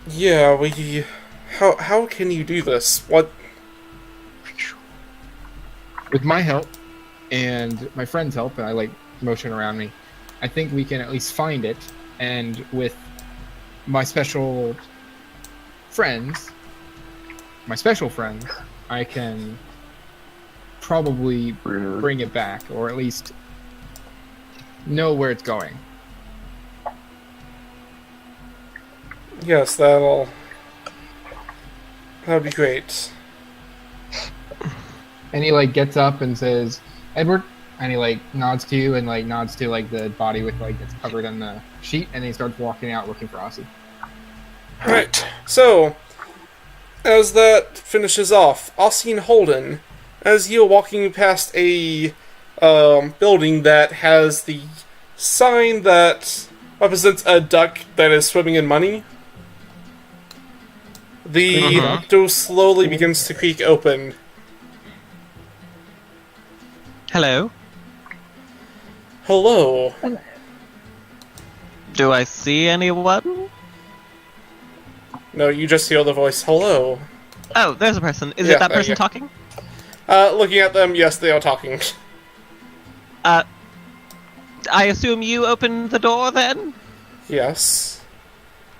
Yeah, How can you do this? What? With my help and my friend's help, and I like motion around me, I think we can at least find it. And with my special friends, I can probably bring it back, or at least know where it's going. Yes, that'd be great. And he like gets up and says, "Edward," and he like nods to you and like nods to like the body with like that's covered in the sheet, and he starts walking out looking for Aussie. Right. So, as that finishes off, Aussie and Holden, as you're walking past a building that has the sign that represents a duck that is swimming in money, the door slowly begins to creak open. Hello. Hello. Do I see anyone? No, you just hear the voice, hello. Oh, there's a person. Is Yeah, it that there person you go. talking? Looking at them, yes, they are talking. I assume you opened the door then? Yes.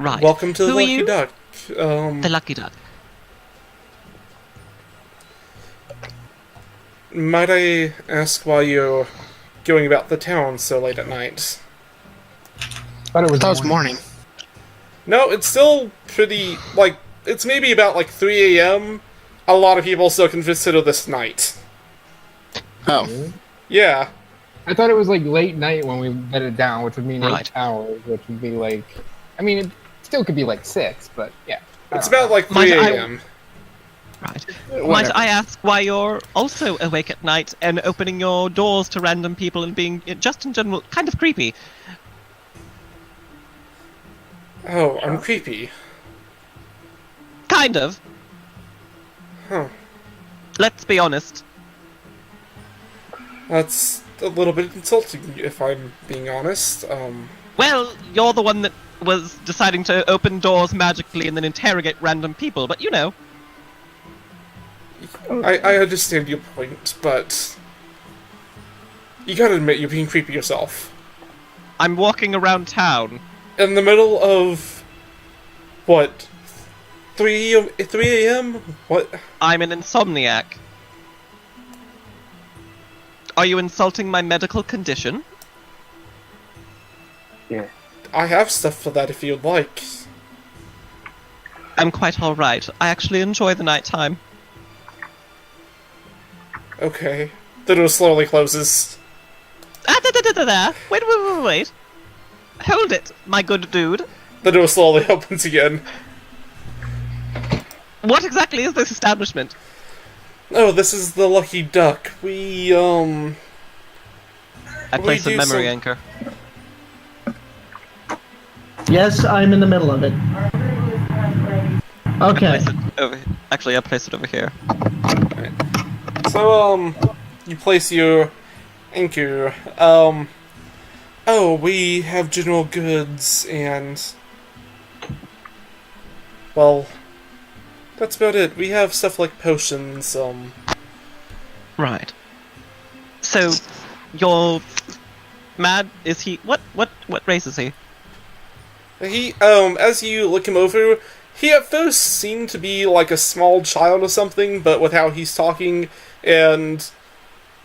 Right. Welcome to the Who are Lucky you? Duck. The Lucky Duck. Might I ask why you're going about the town so late at night? Thought it was morning. No, it's still pretty, like, it's maybe about, 3 a.m. A lot of people still consider this night. Oh. Yeah. I thought it was like late night when we bedded down, which would mean Right. 8 hours, which would be like, I mean, it still could be like 6, but yeah. It's about, 3 Might I- a.m. Right. Whatever. Might I ask why you're also awake at night and opening your doors to random people and being, just in general, kind of creepy? Oh, I'm creepy. Kind of. Huh. Let's be honest. That's a little bit insulting, if I'm being honest. Well, you're the one that was deciding to open doors magically and then interrogate random people, but you know. I understand your point, but you gotta admit you're being creepy yourself. I'm walking around town. In the middle of, what, 3 a.m.? What? I'm an insomniac. Are you insulting my medical condition? I have stuff for that if you'd like. I'm quite alright. I actually enjoy the nighttime. Okay. The door slowly closes. Da. Wait. Hold it, my good dude. The door slowly opens again. What exactly is this establishment? Oh, this is the Lucky Duck. We, I place a do memory some- anchor. Yes, I'm in the middle of it. Okay. Place it over. Actually, I place it over here. So, you place your anchor. Oh, we have general goods and... Well, that's about it. We have stuff like potions, Right. So, you're mad? Is he? What race is he? He, as you look him over, he at first seemed to be like a small child or something, but with how he's talking and,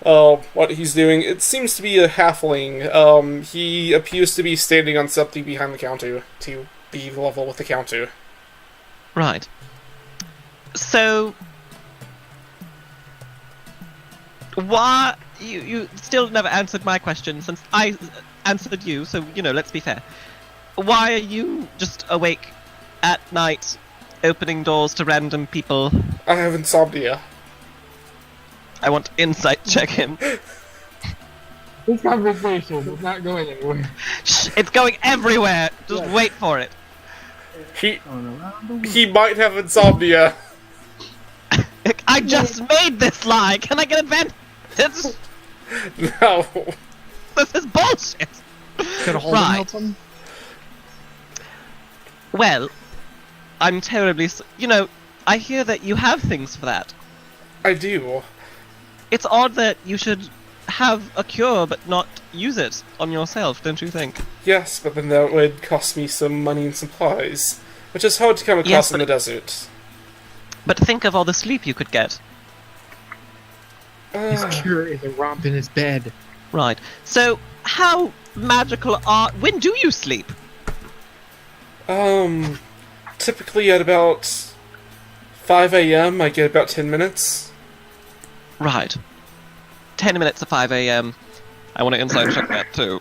what he's doing, it seems to be a halfling. He appears to be standing on something behind the counter to be level with the counter. Right. So, why you still never answered my question since I answered you? So let's be fair. Why are you just awake at night, opening doors to random people? I have insomnia. I want insight check him. This conversation is not going anywhere. Shh, it's going everywhere. Just wait for it. He might have insomnia. I just made this lie. Can I get advantage? No. This is bullshit. Could Holden Right. help him? Well, I'm terribly. I hear that you have things for that. I do. It's odd that you should have a cure but not use it on yourself, don't you think? Yes, but then that would cost me some money and supplies, which is hard to come across Yes, in but- the desert. But think of all the sleep you could get. His cure is a romp in his bed. Right. So, how magical are... When do you sleep? Typically at about 5 a.m. I get about 10 minutes. Right. 10 minutes to 5 a.m. I want to inside check that too.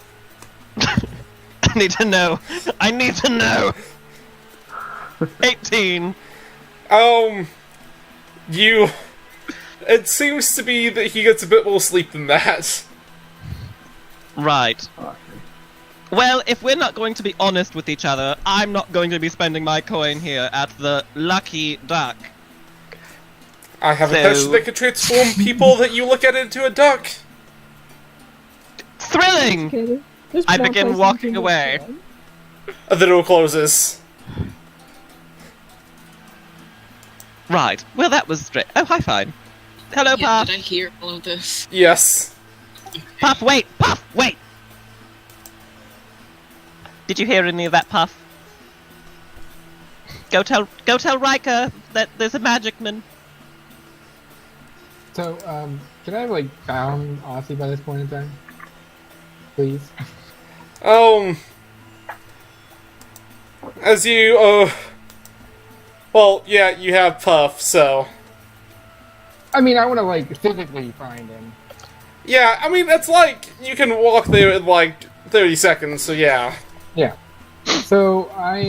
I need to know. I need to know. 18. You... It seems to be that he gets a bit more sleep than that. Right. Well, if we're not going to be honest with each other, I'm not going to be spending my coin here at the Lucky Duck. I have a So- potion that can transform people that you look at into a duck. Thrilling! Okay, there's I more begin places walking you can away. go. The door closes. Right. Well, that was straight. Oh, hi, fine. Hello, Yeah, Puff. did I hear all of this? Yes. Puff, wait! Puff, wait! Did you hear any of that, Puff? Go tell Riker that there's a magic man. So, can I like found Aussie by this point in time? Please. As you, well, yeah, you have Puff, so... I mean, I want to like physically find him. Yeah, I mean, it's like, you can walk there in, like, 30 seconds, so yeah. Yeah. So I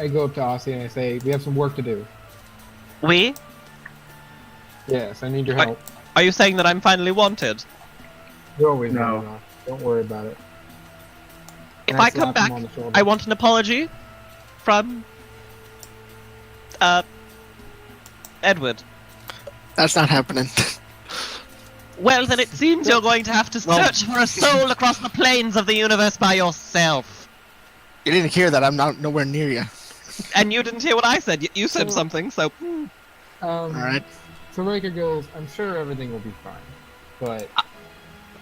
go up to Aussie and I say, "We have some work to do." We? Yes, I need your I- help. Are you saying that I'm finally wanted? You always No. know. Don't worry about it. If And I come slap him back, on the shoulder. I want an apology from Edward. That's not happening. Well, then it seems you're going to have to Well- search for a soul across the plains of the universe by yourself. You didn't hear that. I'm not nowhere near you. And you didn't hear what I said. You said So- something, so... All right. So Riker goes, "I'm sure everything will be fine, but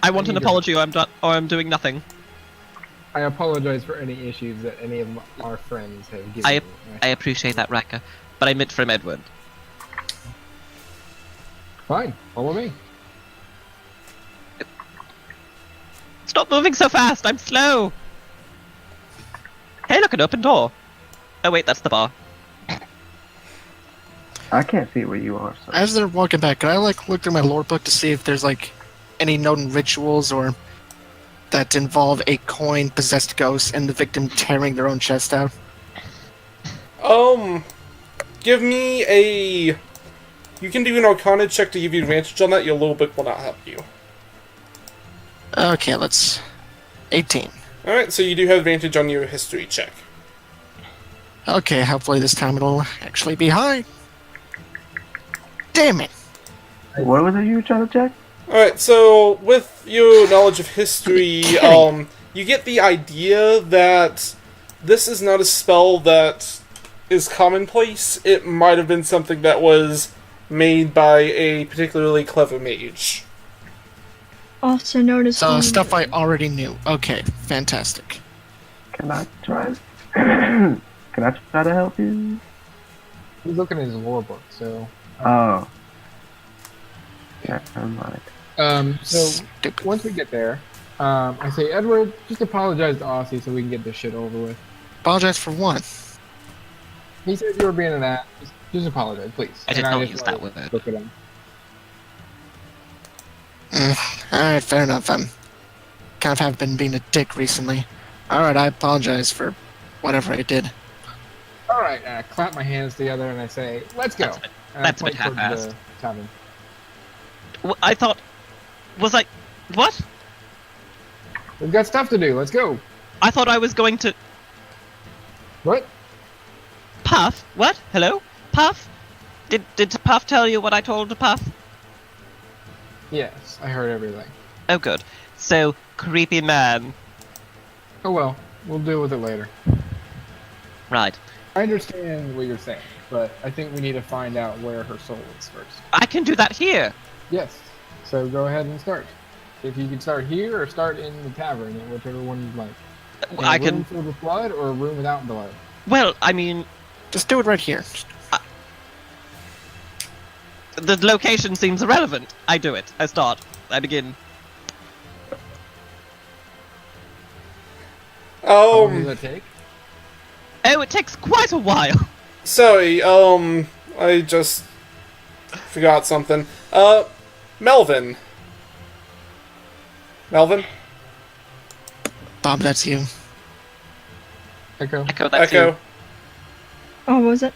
I want I an need your apology or I'm doing nothing. I apologize for any issues that any of our friends have given I- me." I appreciate that, Riker. But I meant from Edward. Fine, follow me. Stop moving so fast, I'm slow! Hey, look, an open door. Oh wait, that's the bar. I can't see where you are. So. As they're walking back, can I like look through my lore book to see if there's like any known rituals or that involve a coin possessed ghost and the victim tearing their own chest out? Give me a... You can do an Arcana check to give you advantage on that. Your little book will not help you. Okay, let's 18. Alright, so you do have advantage on your history check. Okay, hopefully this time it'll actually be high. Damn it! What was it you were trying to check? Alright, so with your knowledge of history, you get the idea that this is not a spell that is commonplace. It might have been something that was made by a particularly clever mage. Also noticed. So stuff I already knew. Okay, fantastic. Can I try? Can I try to help you? He's looking at his lore book, so. Oh. Yeah, I'm like. So Stupid. once we get there, I say, "Edward, just apologize to Aussie so we can get this shit over with." Apologize for what? He said you were being an ass. Just apologize, please. I did And not just, use like, that word. Look at him. Alright, fair enough. I'm kind of have been being a dick recently. Alright, I apologize for whatever I did. All right, I clap my hands together and I say, "Let's go." That's a bit- And that's a I bit point towards half-assed. the tavern. I thought... Was I... What? We've got stuff to do. Let's go. I thought I was going to... What? Puff? What? Hello? Puff? Did Puff tell you what I told Puff? Yes, I heard everything. Oh, good. So, creepy man. Oh well, we'll deal with it later. Right. I understand what you're saying, but I think we need to find out where her soul is first. I can do that here. Yes. So go ahead and start. If you can start here or start in the tavern, whichever one you'd like. In I a room can. filled with blood or a room without blood. Well, I mean, Just do it right here. the location seems irrelevant. I do it. I start. I begin. How long does that take? Oh, it takes quite a while. Sorry, I just forgot something. Melvin. Melvin? Bob, that's you. Echo. Echo, that's Echo. you. Oh, what was it?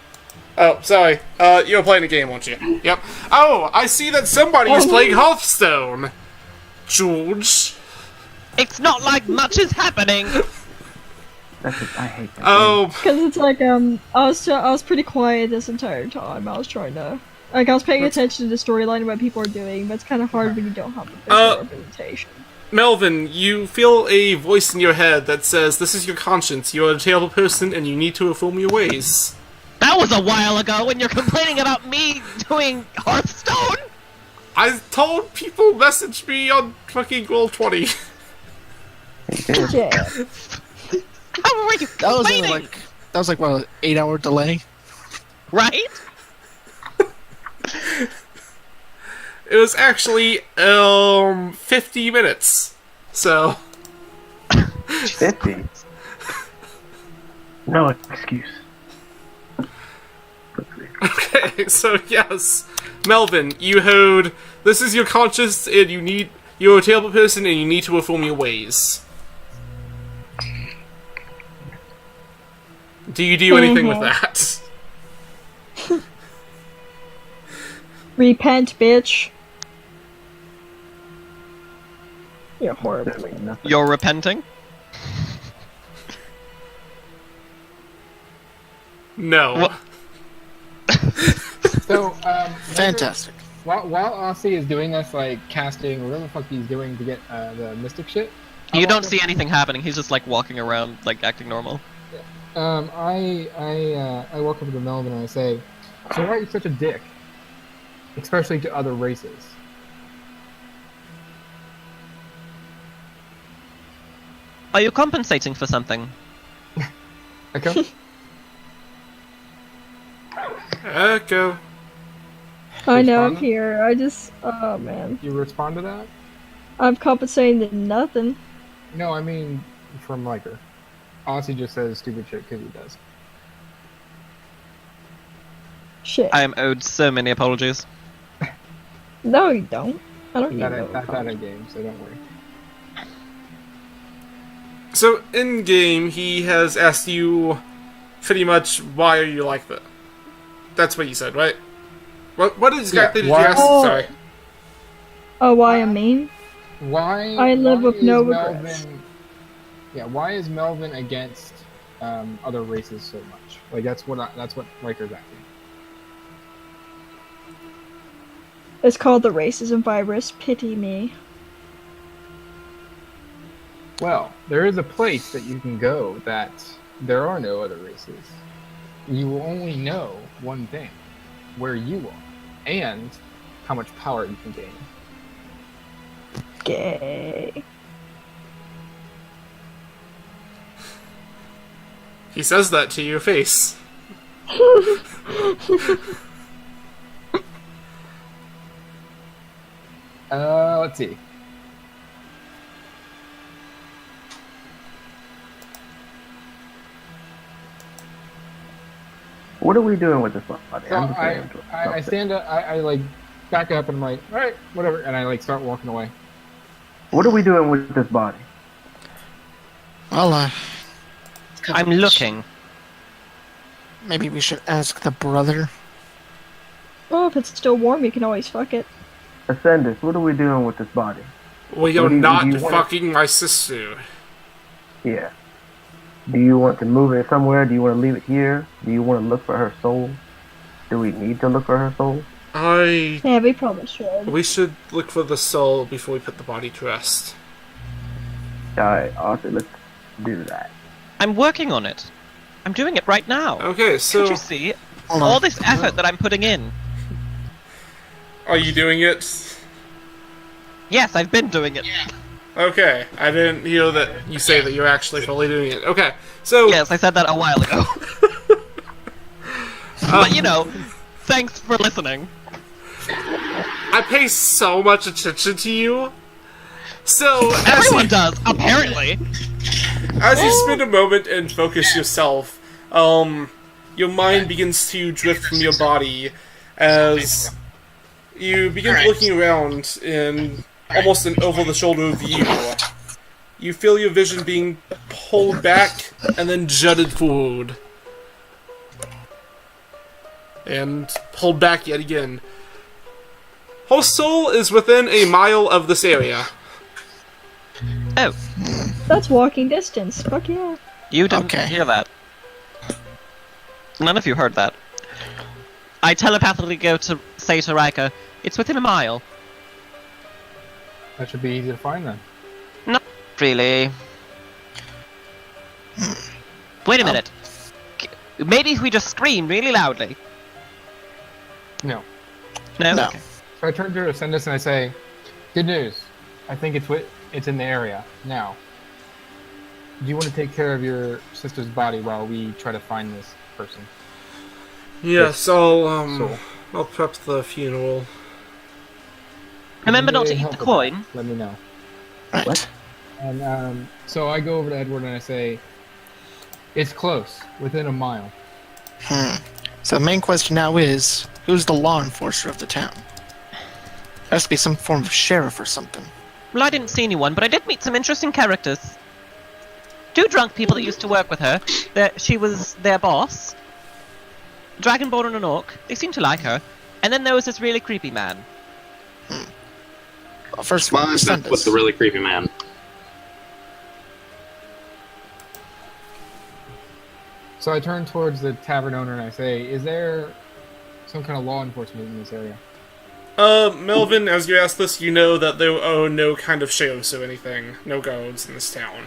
Oh, sorry. You were playing a game, weren't you? Yep. Oh, I see that somebody is playing Hearthstone. George. It's not like much is happening. That's just, I hate that. Oh, Because it's like, I was pretty quiet this entire time. I was trying to, like, I was paying attention to the storyline and what people are doing, but it's kind of hard when you don't have a visual representation. Melvin, you feel a voice in your head that says, "This is your conscience. You are a terrible person, and you need to reform your ways." That was a while ago when you're complaining about me doing Hearthstone? I told people message me on fucking Roll20. Yeah. How were you That was only complaining? like what, an 8-hour delay? Right? It was actually 50 minutes. So 50. No excuse. okay, so yes, Melvin, you heard. This is your conscience, and you're a terrible person, and you need to reform your ways. Do you do anything with that? Repent, bitch. You're horrible. That means nothing. You're repenting? No. What? So, Fantastic. While Aussie is doing this, like casting, or whatever the fuck he's doing to get the mystic shit. You I don't want see anything happening. He's just like walking around, like acting normal. I walk over to Melvin and I say, "So why are you such a dick, especially to other races?" Are you compensating for something? Echo. Echo. I know, I'm Respond? here. I just, oh man. You respond to that? I'm compensating to nothing. No, I mean from Liker. Aussie just says stupid shit because he does. Shit. I am owed so many apologies. No, you don't. I don't That's even know. out of game, so don't worry. So in game, he has asked you pretty much, why are you like that? That's what you said, right? What exactly did you why- ask? Oh. Sorry. Oh, why I mean? Why? I live why with no is regrets. Why is Melvin against other races so much? Like that's what Liker's asking. It's called the racism virus. Pity me. Well, there is a place that you can go that there are no other races. You will only know one thing: where you are, and how much power you can gain. Gay. He says that to your face. Let's see. What are we doing with this body? So I'm just I saying. I stand up. I like back up and I'm like, all right, whatever, and I like start walking away. What are we doing with this body? Well, I'm looking. maybe we should ask the brother. Well, if it's still warm, you can always fuck it. Ascendus, what are we doing with this body? We are What do you- not do you wanna- fucking my sister. Yeah. Do you want to move it somewhere? Do you want to leave it here? Do you want to look for her soul? Do we need to look for her soul? Yeah, we probably should. We should look for the soul before we put the body to rest. Alright, Austin, let's do that. I'm working on it. I'm doing it right now. Okay, Can't so you see Hold on. all this effort that I'm putting in? are you doing it? Yes, I've been doing it. Okay, I didn't hear that you say that you're actually fully doing it. Okay, so Yes, I said that a while ago. But you know, thanks for listening. I pay so much attention to you. So Everyone does, apparently. as you spend a moment and focus yourself, your mind begins to drift from your body as you begin looking around in almost an over-the-shoulder view. You feel your vision being pulled back and then jutted forward. And pulled back yet again. Hostel is within a mile of this area. Oh, That's walking distance. Fuck yeah. you didn't Okay. hear that. None of you heard that. I telepathically go to say to Riker, it's within a mile. That should be easy to find then. Not really. Wait a minute. Maybe if we just scream really loudly. No. No? No. Okay. So I turn to Ascendus and I say, "Good news. I think it's in the area now. Do you want to take care of your sister's body while we try to find this person?" Yes, So, I'll prep the funeral. Remember if you not to need eat help the with coin. that, let me know. Right. What? And so I go over to Edward and I say, "It's close, within a mile." So the main question now is, who's the law enforcer of the town? There has to be some form of sheriff or something. Well, I didn't see anyone, but I did meet some interesting characters. Two drunk people that used to work with her. She was their boss. Dragonborn and an orc. They seemed to like her. And then there was this really creepy man. Well, first of all, That's Ascendus. with the really creepy man. So I turn towards the tavern owner and I say, "Is there some kind of law enforcement in this area?" Melvin, as you ask this, you know that there are no kind of sheriffs or anything, no guards in this town.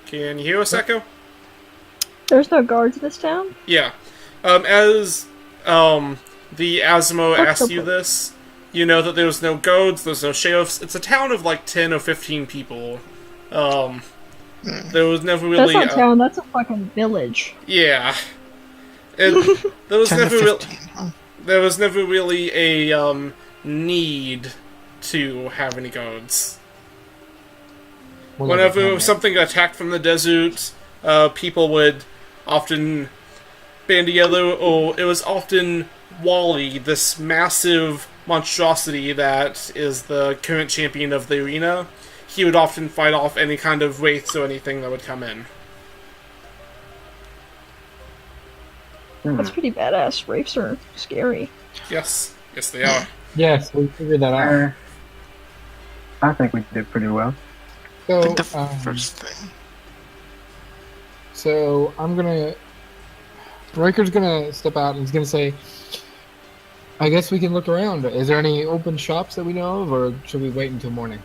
Can you hear us, Echo? There's no guards in this town? Yeah. As the Asmo What's asked the you point? this, you know that there's no guards, there's no sheriffs. It's a town of like 10 or 15 people. There was never really. That's not town, that's a fucking village. Yeah. And there was 10 to never really. 15. Huh? There was never really a need to have any guards. Well, Whenever like, something attacked from the desert, people would often band together, or it was often Wally, this massive monstrosity that is the current champion of the arena. He would often fight off any kind of wraiths or anything that would come in. That's pretty badass. Wraiths are scary. Yes, yes they are. Yes, we figured that out. I think we did pretty well. I So, think the first thing. so Riker's gonna step out and he's gonna say, "I guess we can look around. Is there any open shops that we know of, or should we wait until morning?"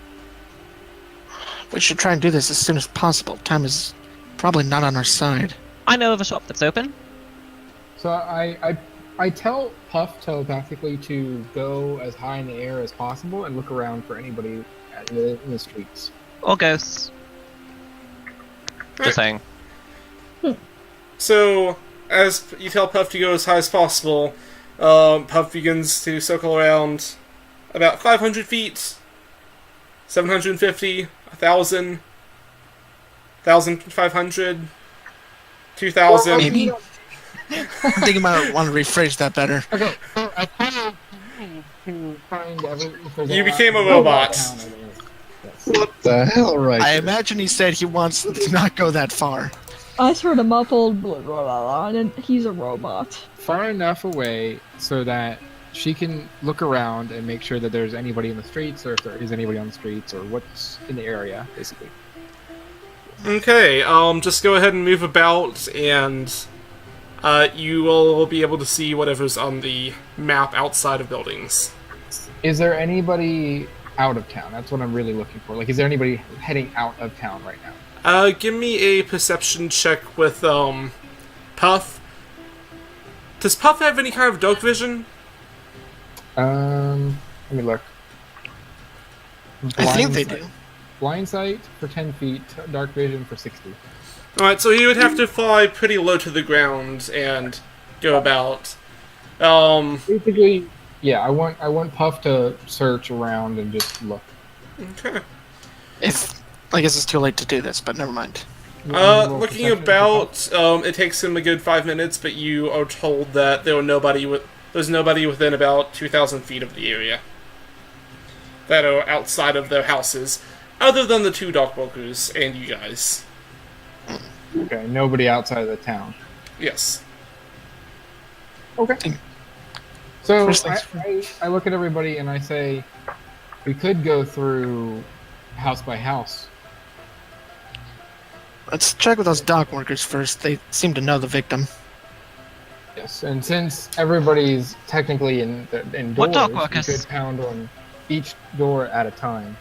We should try and do this as soon as possible. Time is probably not on our side. I know of a shop that's open. So I tell Puff telepathically to go as high in the air as possible and look around for anybody in the streets. Or ghosts. Just saying. So, as you tell Puff to go as high as possible, Puff begins to circle around about 500 feet, 750, 1,000, 1,500, 2,000. Maybe. I think I might want to rephrase that better. Okay, so I kind to find You became a robot. What the hell, right? I imagine he said he wants to not go that far. I just heard a muffled blah blah blah, and then he's a robot. Far enough away so that she can look around and make sure that there's anybody in the streets, or if there is anybody on the streets, or what's in the area, basically. Okay, just go ahead and move about, and you will be able to see whatever's on the map outside of buildings. Is there anybody out of town? That's what I'm really looking for. Like, is there anybody heading out of town right now? Give me a perception check with, Puff. Does Puff have any kind of dark vision? Let me look. I think they sight. do. Blind sight for 10 feet, dark vision for 60. Alright, so he would have to fly pretty low to the ground and go about. Basically, yeah, I want Puff to search around and just look. Okay. If I guess it's too late to do this, but never mind. Roll Looking perception for Puff. about, it takes him a good 5 minutes, but you are told that there's nobody within about 2,000 feet of the area that are outside of their houses, other than the 2 Darkwalkers and you guys. Okay, nobody outside of the town. Yes. Okay. So First things I look at everybody and I say, we could go through house by house. Let's check with those dock workers first. They seem to know the victim. Yes, and since everybody's technically in What doors, dock we workers? could pound on each door at a time,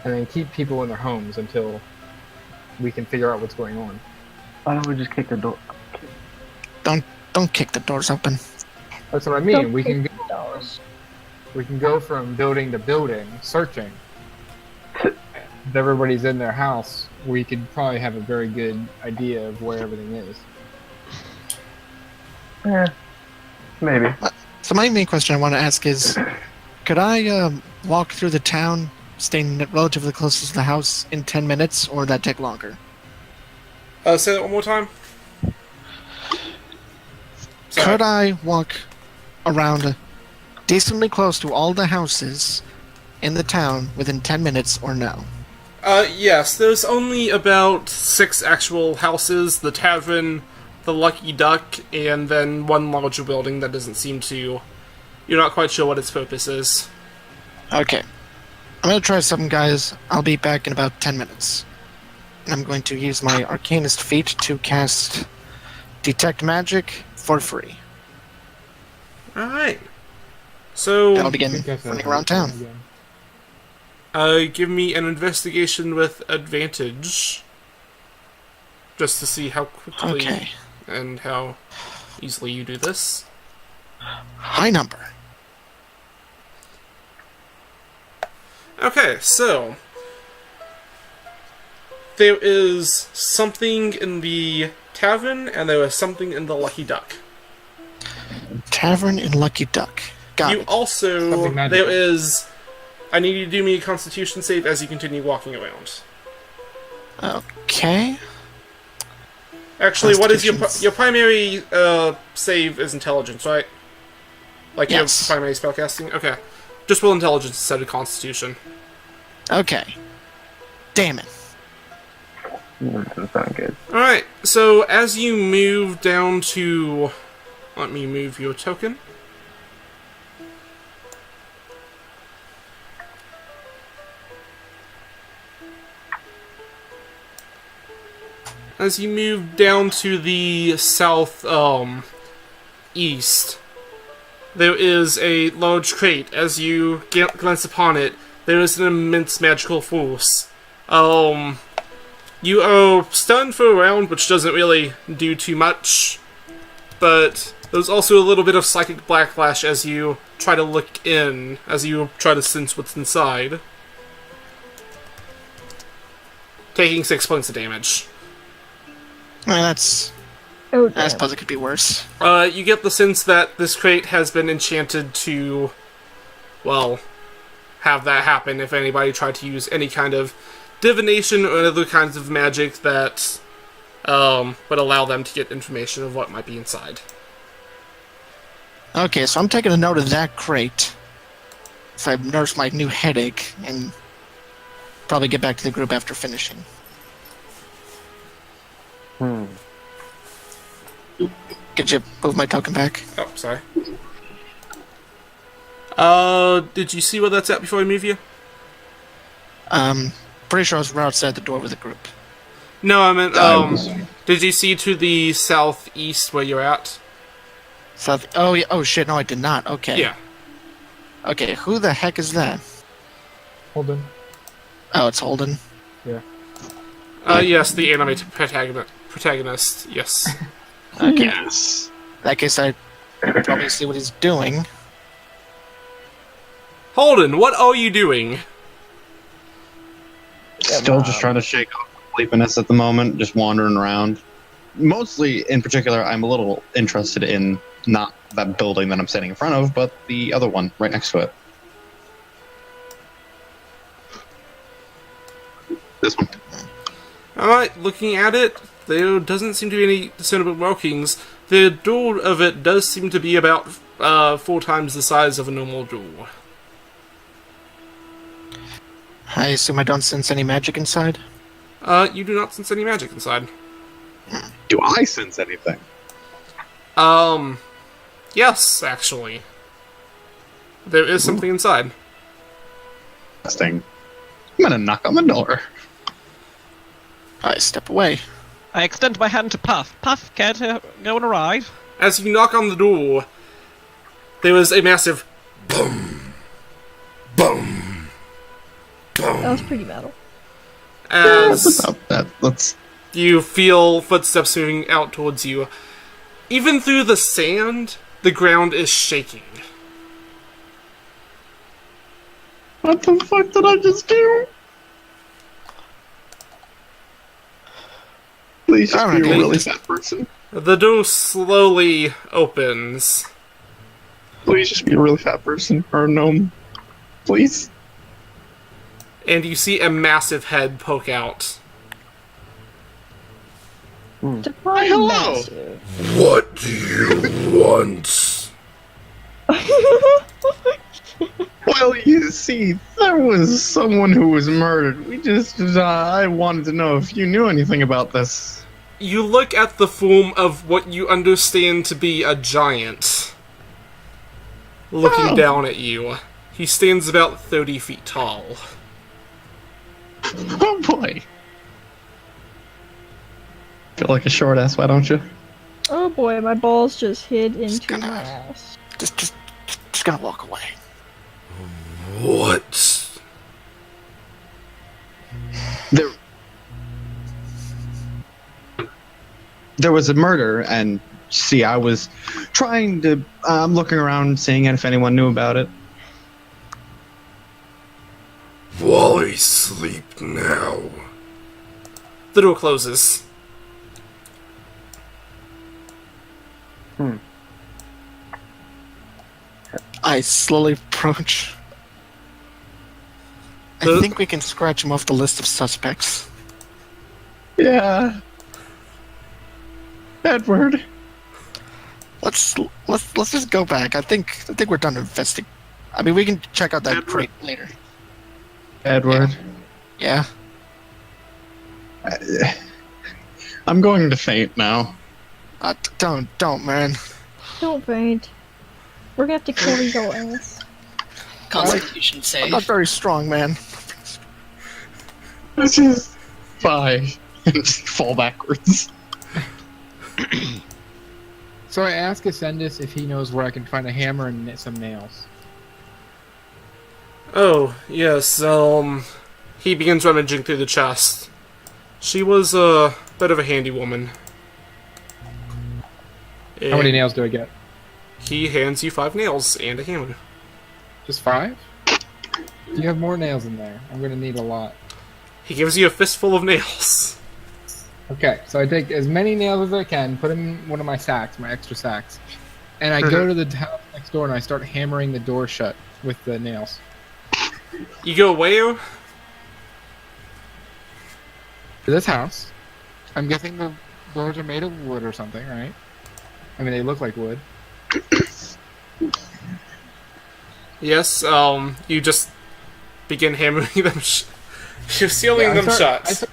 and then keep people in their homes until we can figure out what's going on. Why don't we just kick the door? Don't kick the doors open. That's what I mean. We can go from building to building, searching. If everybody's in their house, we could probably have a very good idea of where everything is. Yeah, maybe. So my main question I want to ask is, could I walk through the town, staying relatively close to the house, in 10 minutes, or would that take longer? Say that one more time. Sorry. Could I walk around decently close to all the houses in the town within 10 minutes, or no? Yes, there's only about 6 actual houses, the tavern, the Lucky Duck, and then one larger building that doesn't seem to... You're not quite sure what its purpose is. Okay. I'm gonna try something, guys. I'll be back in about 10 minutes. I'm going to use my Arcanist feat to cast Detect Magic for free. Alright. So, That'll begin I think running around town. give me an investigation with advantage. Just to see how quickly Okay. and how easily you do this. High number. Okay, so... There is something in the tavern, and there is something in the Lucky Duck. Tavern in Lucky Duck. Got You it. also... Something magical. There is... I need you to do me a constitution save as you continue walking around. Okay. Actually, what is Constitutions. your primary save is intelligence, right? Like Yes. your primary spellcasting? Okay. Just roll intelligence instead of constitution. Okay. Damn it. That doesn't sound good. Alright, so as you move down to... Let me move your token. As you move down to the south, east, there is a large crate. As you glance upon it, there is an immense magical force. You are stunned for a round, which doesn't really do too much, but there's also a little bit of psychic backlash as you try to look in, as you try to sense what's inside. Taking 6 points of damage. Well, that's... Oh, I damn. suppose it could be worse. You get the sense that this crate has been enchanted to, well, have that happen if anybody tried to use any kind of divination or other kinds of magic that would allow them to get information of what might be inside. Okay, so I'm taking a note of that crate. So I've nursed my new headache, and probably get back to the group after finishing. Could you move my token back? Oh, sorry. Did you see where that's at before I move you? Pretty sure I was right outside the door with the group. No, I meant, I was- did you see to the southeast where you're at? South. Oh, yeah. Oh, shit. No, I did not. Okay. Yeah. Okay, who the heck is that? Holden. Oh, it's Holden. Yes, the anime protagonist. Yes. Okay. Yes. In that case, I probably see what he's doing. Holden, what are you doing? Still just trying to shake off sleepiness at the moment, just wandering around. Mostly, in particular, I'm a little interested in not that building that I'm standing in front of, but the other one right next to it. This one. Alright, looking at it, there doesn't seem to be any discernible markings. The door of it does seem to be about 4 times the size of a normal door. I assume I don't sense any magic inside. You do not sense any magic inside. Do I sense anything? Yes, actually. There is something inside. Interesting. I'm gonna knock on the door. I step away. I extend my hand to Puff. Puff, care to go on a ride? As you knock on the door, there was a massive boom, boom, boom. That was pretty metal. As About that. Let's. you feel footsteps moving out towards you. Even through the sand, the ground is shaking. What the fuck did I just do? Please just be a Alright. really fat person. The door slowly opens. Please just be a really fat person or a gnome. Please. And you see a massive head poke out. Define Hello. massive. What do you want? Well, you see, there was someone who was murdered. We just, I wanted to know if you knew anything about this. You look at the form of what you understand to be a giant, looking Oh. down at you. He stands about 30 feet tall. Oh boy. Feel like a short ass, why don't you? Oh boy, my balls just hid into gonna- my ass. Just gonna walk away. What? There was a murder, and see, I was trying to. I'm looking around, seeing if anyone knew about it. Why sleep now? The door closes. I slowly approach. I think we can scratch him off the list of suspects. Yeah. Edward. Let's just go back. I think we're done investigating. I mean, we can check out that crate later. Edward. Yeah. I'm going to faint now. Don't, man. Don't faint. We're gonna have to carry your ass. Constitution I'm save. not very strong, man. This is bye. And just fall backwards. So I ask Ascendus if he knows where I can find a hammer and some nails. Oh, yes, he begins rummaging through the chest. She was a bit of a handy woman. How many nails do I get? He hands you 5 nails and a hammer. Just 5? Do you have more nails in there? I'm gonna need a lot. He gives you a fistful of nails. Okay, so I take as many nails as I can, put them in one of my sacks, my extra sacks, and I go to the house next door and I start hammering the door shut with the nails. You go where? To this house. I'm guessing the doors are made of wood or something, right? I mean, they look like wood. Yes, you just begin hammering them you're sealing them shut.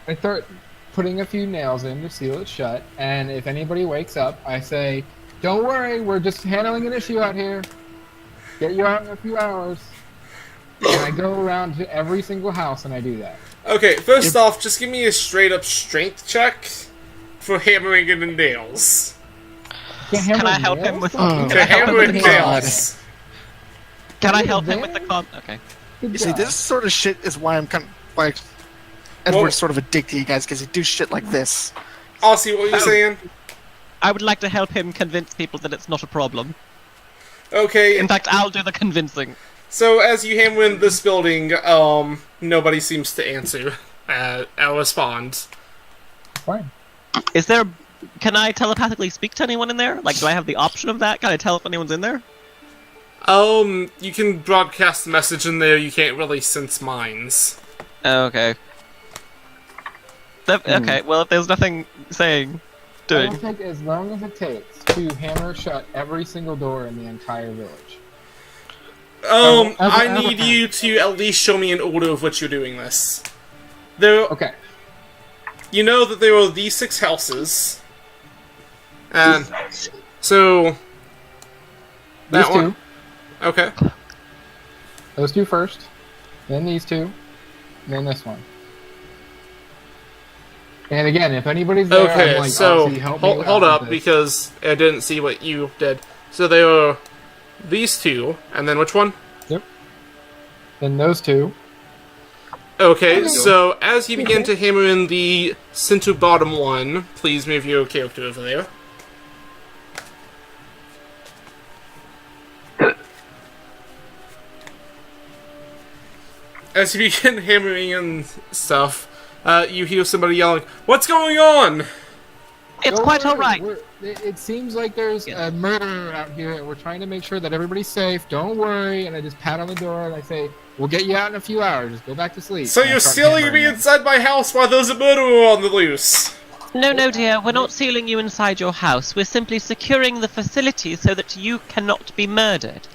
I start putting a few nails in to seal it shut, and if anybody wakes up, I say, "Don't worry, we're just handling an issue out here. Get you out in a few hours." And I go around to every single house and I do that. Okay, first off, just give me a straight up strength check for hammering in the nails. Can't hammer Can I help him nails? with? Oh. Can I help him with Hammering nails? nails. Can I help him with the con? Okay. Good You see, job. this sort of shit is why I'm kind of like Edward's sort of addicted to you guys because you do shit like this. I'll see what you're saying. I would like to help him convince people that it's not a problem. Okay, In fact, I'll do the convincing. so as you hammer in this building, nobody seems to answer. I'll respond. Fine. Is there... Can I telepathically speak to anyone in there? Like, do I have the option of that? Can I tell if anyone's in there? You can broadcast a message in there, you can't really sense minds. Oh, okay. Okay, well, if there's nothing saying... It'll Doing... take as long as it takes to hammer shut every single door in the entire village. I need you to at least show me an order of which you're doing this. There, Okay. you know that there are these 6 houses, and so These that one. two. Okay. Those two first. Then these two. Then this one. And again, if anybody's there, Okay, I'm like, so obviously, help me hold out up with this. because I didn't see what you did. So there are these 2, and then which one? Then those two. Okay, so as you begin to hammer in the center bottom one, please move your character over there. As you begin hammering in stuff, you hear somebody yelling, "What's going on?" It's Don't quite worry, alright. It seems like there's a murderer out here, and we're trying to make sure that everybody's safe. Don't worry. And I just pat on the door and I say, "We'll get you out in a few hours. Just go back to sleep." So And I you're start stealing hammering me it. inside my house while there's a murderer on the loose. No, no, dear, we're not sealing you inside your house. We're simply securing the facility so that you cannot be murdered.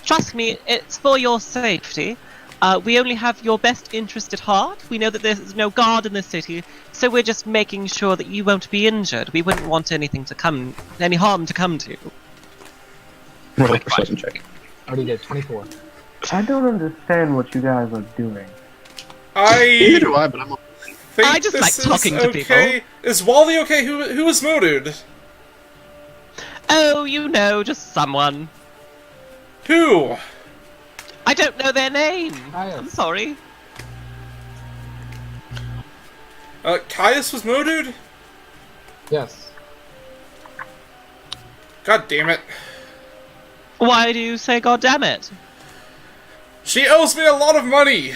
Trust me, it's for your safety. We only have your best interest at heart. We know that there's no guard in the city, so we're just making sure that you won't be injured. We wouldn't want any harm to come to you. Roll a perception check. Already did 24. I don't understand what you guys are doing. Neither I do I, but I'm think I just this like is talking to people. okay. Is Wally okay? Who was murdered? Oh, you know, just someone. Who? I don't know their name. Caius. I'm sorry. Caius was murdered? Yes. God damn it. Why do you say God damn it? She owes me a lot of money.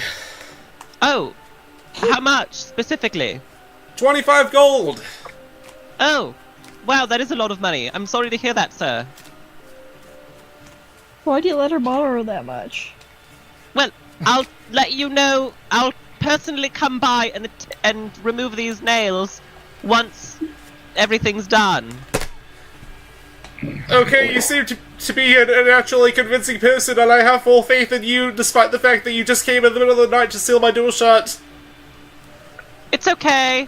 Oh, how much specifically? 25 gold. Oh, wow, that is a lot of money. I'm sorry to hear that, sir. Why do you let her borrow that much? Well, I'll let you know. I'll personally come by and remove these nails once everything's done. Okay, you seem to be a naturally convincing person, and I have full faith in you, despite the fact that you just came in the middle of the night to steal my dual shot. It's okay.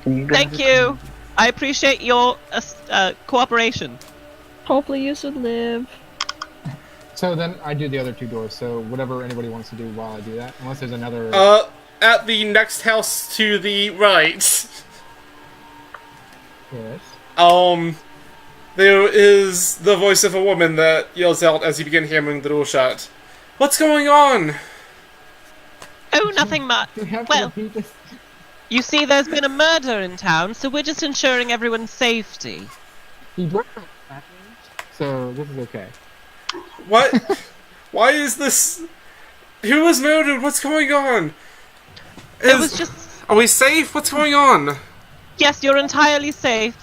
Can you guys Thank you. I appreciate your cooperation. Hopefully you should live. So then I do the other two doors. So whatever anybody wants to do while I do that, unless there's another. At the next house to the right, Yes. there is the voice of a woman that yells out as you begin hammering the door shut. What's going on? Oh, nothing much. You have to Well, repeat this. you see, there's been a murder in town, so we're just ensuring everyone's safety. He broke the bathroom, so this is okay. What? Why is this? Who was murdered? What's going on? It was just... Are we safe? What's going on? Yes, you're entirely safe.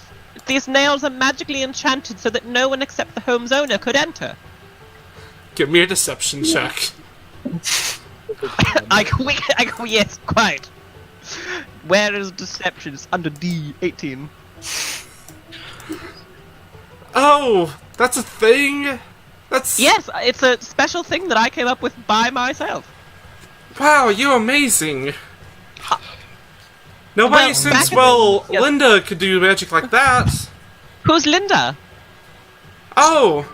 These nails are magically enchanted so that no one except the home's owner could enter. Give me a deception check. Yes, quite. Where is deception? It's under D, 18. Oh, that's a thing? That's... Yes, it's a special thing that I came up with by myself. Wow, you're amazing. Nobody Well, since, back in well, the- yes. Linda could do magic like that. Who's Linda? Oh!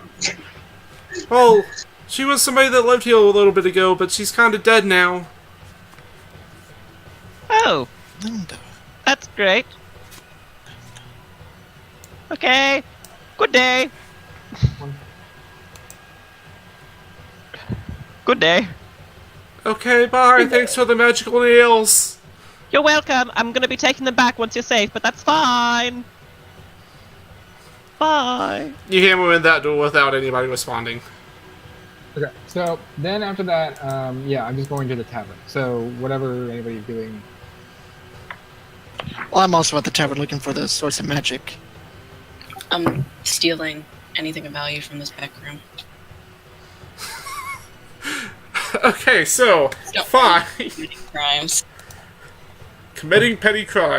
Well, she was somebody that lived here a little bit ago, but she's kind of dead now. Oh, Linda. that's great. Okay, good day. Good day. Okay, bye. Thanks for the magical nails. You're welcome. I'm gonna be taking them back once you're safe, but that's fine. Bye. You hammer in that door without anybody responding. Okay, so then after that, yeah, I'm just going to the tavern. So whatever anybody's doing. Well, I'm also at the tavern looking for the source of magic. I'm stealing anything of value from this back room. Okay, so, Don't fine. committing crimes. Committing petty crime.